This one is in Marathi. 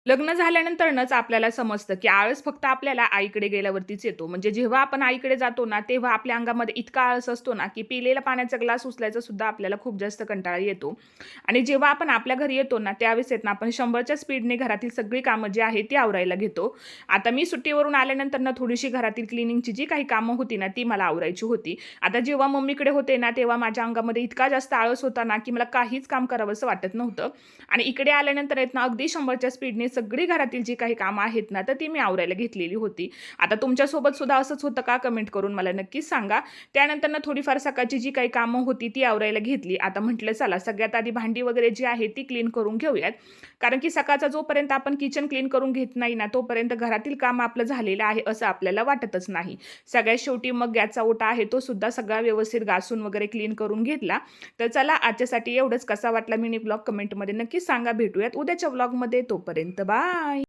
लग्न झाल्यानंतरच आपल्याला समजतं, की आळस फक्त आपल्याला आईकडे गेल्यावरतीच येतो. म्हणजे जेव्हा आपण आईकडे जातो ना, तेव्हा आपल्या अंगामध्ये इतका आळस असतो ना, की पिलेला पाण्याचा ग्लास उचलायचा सुद्धा आपल्याला खूप जास्त कंटाळा येतो. आणि जेव्हा आपण आपल्या घरी येतो ना, त्यावेळेस आहेत ना, आपण 100च्या स्पीडने घरातील सगळी कामं जी आहेत ती आवरायला घेतो. आता मी सुट्टीवरून आल्यानंतर ना, थोडीशी घरातील क्लिनिंगची जी काही कामं होती ना, ती मला आवरायची होती. आता जेव्हा मम्मीकडे होते ना, तेव्हा माझ्या अंगामध्ये इतका जास्त आळस होता ना, की मला काहीच काम करावंसं वाटत नव्हतं. आणि इकडे आल्यानंतर आहेत ना, अगदी 100च्या स्पीडने सगळी घरातील जी काही कामं आहेत ना, तर ती मी आवरायला घेतलेली होती. आता तुमच्यासोबत सुद्धा असंच होतं का? कमेंट करून मला नक्कीच सांगा. त्यानंतर ना थोडीफार सकाळची जी काही कामं होती ती आवरायला घेतली. आता म्हटलं चला सगळ्यात आधी भांडी वगैरे जी आहे ती क्लीन करून घेऊयात. कारण की सकाळचा जोपर्यंत आपण किचन क्लीन करून घेत नाही ना, तोपर्यंत घरातील काम आपलं झालेलं आहे असं आपल्याला वाटतच नाही. सगळ्यात शेवटी मग गॅसचा ओटा आहे तो सुद्धा सगळा व्यवस्थित घासून वगैरे क्लीन करून घेतला. तर चला आजच्यासाठी एवढंच. कसा वाटला मिनी ब्लॉग कमेंटमध्ये नक्की सांगा. भेटूयात उद्याच्या व्लॉगमध्ये. तोपर्यंत बाय.